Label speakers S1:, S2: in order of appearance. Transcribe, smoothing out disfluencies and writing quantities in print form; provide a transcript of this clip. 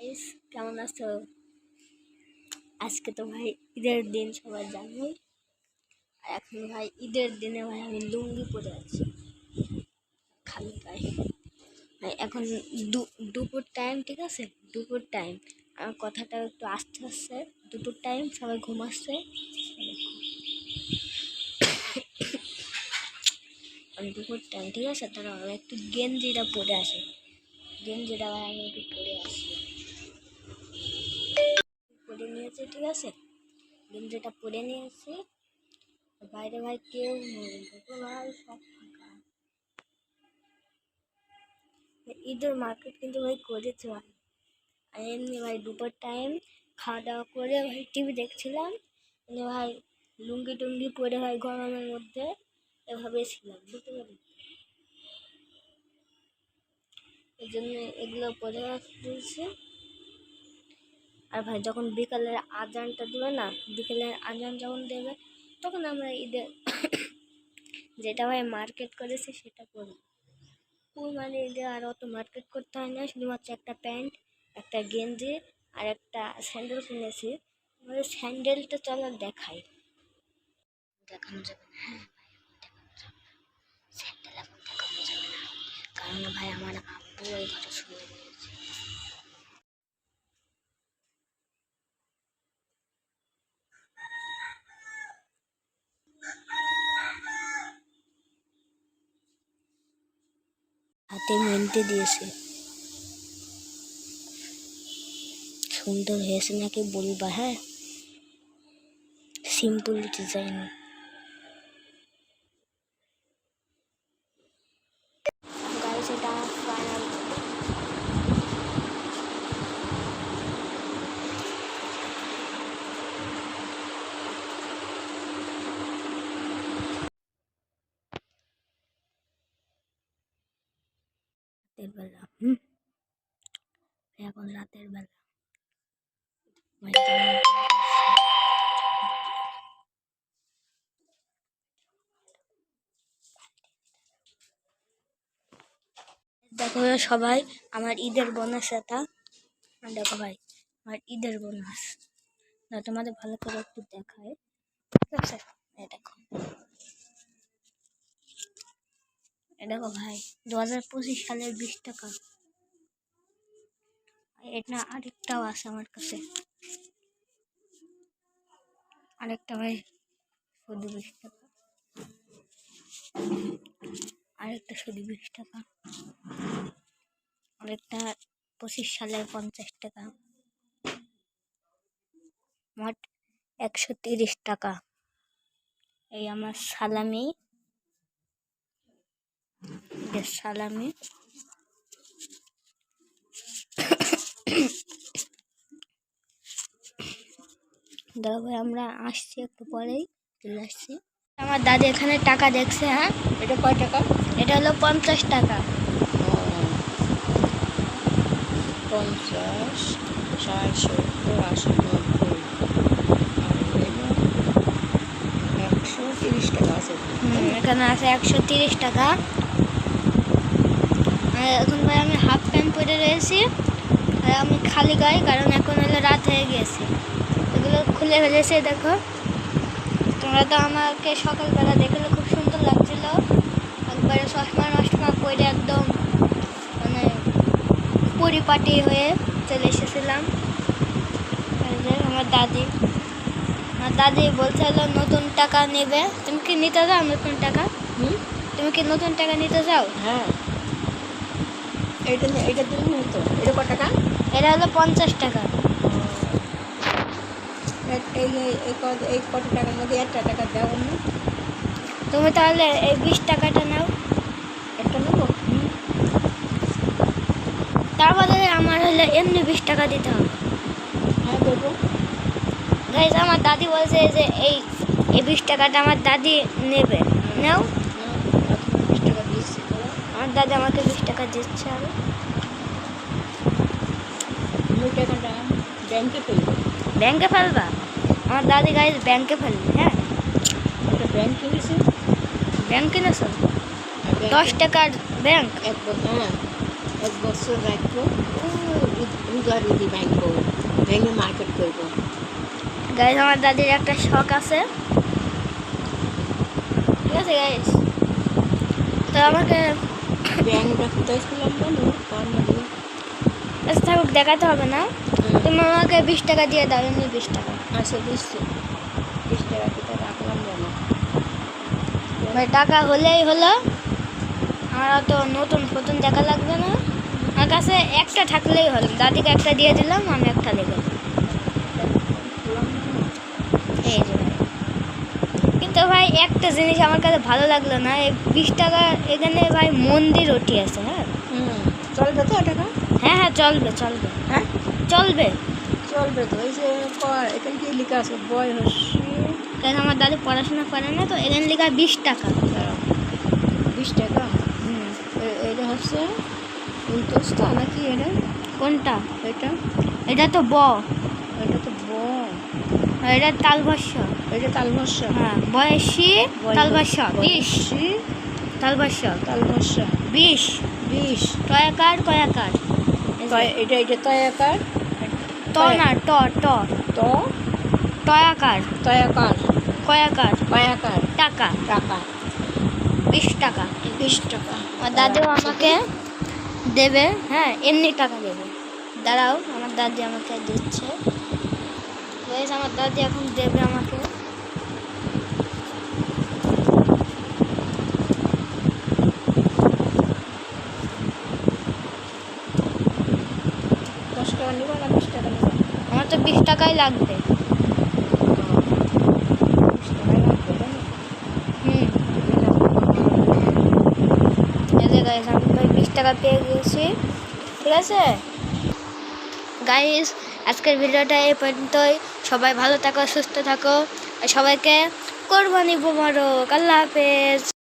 S1: Guys কেমন আছো? আজকে তো ভাই ঈদের দিন, সবাই জানোই। আর এখন ভাই ঈদের দিনে ভাই আমি লুঙ্গি পরে আছি খালি গায়ে। ভাই এখন দুপুর টাইম, ঠিক আছে? দুপুর টাইম, আমার কথাটা একটু আস্তে আস্তে। দুপুর টাইম, সবাই ঘুমাচ্ছে। আমি দুপুর টাইম, ঠিক আছে? তারা আমি একটু গেঞ্জিটা পরে আসি। গেঞ্জিটা ভাই আমি একটু পরে আসি, পরে নিয়েছি, ঠিক আছে? গেঞ্জিটা পরে নিয়েছি। বাইরে ভাই কেউ নেই, দেখো ভাই সব ফাঁকা। ঈদের মার্কেট কিন্তু ভাই করেছে ভাই। আর এমনি ভাই দুপুর টাইম খাওয়া দাওয়া করে ভাই টিভি দেখছিলাম, কিন্তু ভাই লুঙ্গি টুঙ্গি পরে ভাই গরমের মধ্যে এভাবে ছিলাম, বুঝতে পারি। এই জন্য এগুলো পরে দিয়েছি। আর ভাই যখন বিকালের আজানটা দেবে না, বিকালের আজান যখন দেবে, তখন আমরা ঈদের যেটা ভাই মার্কেট করেছি সেটা করি। মানে ঈদে আর অত মার্কেট করতে হয় না, শুধুমাত্র একটা প্যান্ট, একটা গেঞ্জি আর একটা স্যান্ডেল কিনেছি। মানে স্যান্ডেলটা চলো দেখাই। দেখানো যাবে না, হ্যাঁ স্যান্ডেল এখন দেখানো যাবে না, কারণ ভাই আমার আব্বু এই ঘরে শুনে নিয়েছে। হাতে মেনতে দিয়েছে, সুন্দর হয়েছে নাকি বলবা, হ্যাঁ? Simple design. গাইস এটা ফাইনাল। রাতের বেলা, এখন রাতের বেলা দেখো সবাই আমার ঈদের বোনাস, এটা দেখো ভাই আমার ঈদের বোনাস। না তোমাদের ভালো করে একটু দেখায়, ঠিক আছে? এই দেখো, এই দেখো ভাই 2025 সালের 20 টাকা। এটা আরেকটাও আছে আমার কাছে, আরেকটা ভাই শুধু 20 টাকা, আরেকটা শুধু 20 টাকা, আরেকটা 25 সালের 50 টাকা, মোট 130 টাকা। এই আমার সালামি, সালামি। দাদা ভাই আমরা আসছি, একটু পরেই চলে আসছি। আমার দাদি এখানে টাকা দেখছে। হ্যাঁ,
S2: এটা কয় টাকা?
S1: এটা হলো 50 টাকা।
S2: 50, 60, 70, 80, 90 আর 130 টাকা আছে।
S1: এখানে আছে 130 টাকা। এখন ভাই আমি হাফ প্যান্ট পরে রয়েছি, আর আমি খালি গায়ে, কারণ এখন হলো রাত হয়ে গেছে। এগুলো খুলে ফেলেছে, দেখো। তোমরা তো আমাকে সকালবেলা দেখলে খুব সুন্দর লাগছিল, একবারে চশমা নশমা পরে একদম মানে পরিপাটি হয়ে চলে এসেছিলাম। আমার দাদি বলছে হলো নতুন টাকা নেবে। তুমি কি নিতে চাও নতুন টাকা? তুমি কি নতুন টাকা নিতে চাও?
S2: হ্যাঁ, এইটা দিলে তো। এটা কত টাকা?
S1: এটা হলো 50 টাকা।
S2: এই কত টাকার মধ্যে একটা টাকা দেওয়া না?
S1: তুমি তাহলে এই 20 টাকাটা নাও।
S2: একটা নেবো?
S1: তার বদলে আমার হলে এমনি 20 টাকা দিতে হবে।
S2: হ্যাঁ দেবো।
S1: গাইস আমার দাদি বলছে যে এই 20 টাকাটা আমার দাদি নেবে, নাও।
S2: 20 টাকা দিচ্ছি।
S1: আমার দাদি আমাকে 20 টাকা দিচ্ছে। আমি
S2: টাকাটা ব্যাংকে ফেলবো।
S1: ব্যাংকে ফেলবা? আমার দাদি গাইস ব্যাংকে ফেলবে। হ্যাঁ,
S2: এটা ব্যাংক কিনেছি।
S1: ব্যাংক কিনেছো? 10 টাকার ব্যাংক।
S2: এক বছর রাখবো, ঘরে দিয়ে ভাঙবো, ভেঙে মার্কেট করবো।
S1: গাইস আমার দাদির একটা শখ আছে, ঠিক আছে গাইস? তো আমাকে
S2: ব্যাংকটা কোথায় ছিলাম বলো, কার মধ্যে?
S1: আচ্ছা থাকুক, দেখাতে হবে না। তুমি আমাকে 20 টাকা দিয়ে দাও, এমনি 20 টাকা।
S2: আচ্ছা দিচ্ছি, 20 টাকা কোথায় রাখলাম জানো?
S1: ভাই টাকা হলেই হলো, আমার তো নতুন ফোন দেখা লাগবে না। আমার কাছে একটা থাকলেই হলো। দাদিকে একটা দিয়ে দিলাম, আমি একটা লেগে এই যে ভাই। কিন্তু ভাই একটা জিনিস আমার কাছে ভালো লাগলো না, এই 20 টাকা এখানে ভাই মন্দির ওটি আছে। হ্যাঁ
S2: চলবে তো টাকা?
S1: হ্যাঁ হ্যাঁ চলবে চলবে,
S2: হ্যাঁ
S1: চলবে।
S2: চলবে তো। এই যে এখানে কি লেখা আছে, বয়স
S1: কারণ আমার দাদি পড়াশোনা করে না, তো এখানে লেখা 20 টাকা।
S2: 20 টাকা। এটা হচ্ছে উল্টোস্তা নাকি এটা?
S1: কোনটা?
S2: এটা
S1: এটা তো
S2: এটা তো
S1: আর এটা তালভাষ্য।
S2: এটা তালভাষা।
S1: হ্যাঁ বয়সী তালভাষ্য 20 তালভাষ্য
S2: তালভাষা
S1: 20
S2: 20।
S1: কয়াকার কয়াকার
S2: এটা এটা তয়াকার,
S1: ট না ট ট
S2: ত
S1: টয়াকার
S2: তয়াকার,
S1: কয়াকার
S2: কয়াকার,
S1: টাকা
S2: টাকা
S1: 20 টাকা।
S2: 20 টাকা।
S1: আর দাদিও আমাকে দেবে, হ্যাঁ এমনি টাকা দেবে। দাঁড়াও, আমার দাদি আমাকে দিচ্ছে। গাইস আমার দাদি এখন দেবে আমাকে।
S2: দশ টাকা নিব না 20 টাকা নিব?
S1: আমার তো 20 টাকাই লাগবে।
S2: 20 টাকাই লাগবে তাই না?
S1: হুম এই যে গাইস আমি ভাই 20 টাকা পেয়ে গেছি, ঠিক আছে গাইস? আজকের ভিডিওটা এই পর্যন্তই। সবাই ভালো থাকো, সুস্থ থাকো, আর সবাইকে কোরবানি মোবারক। আল্লাহ হাফেজ।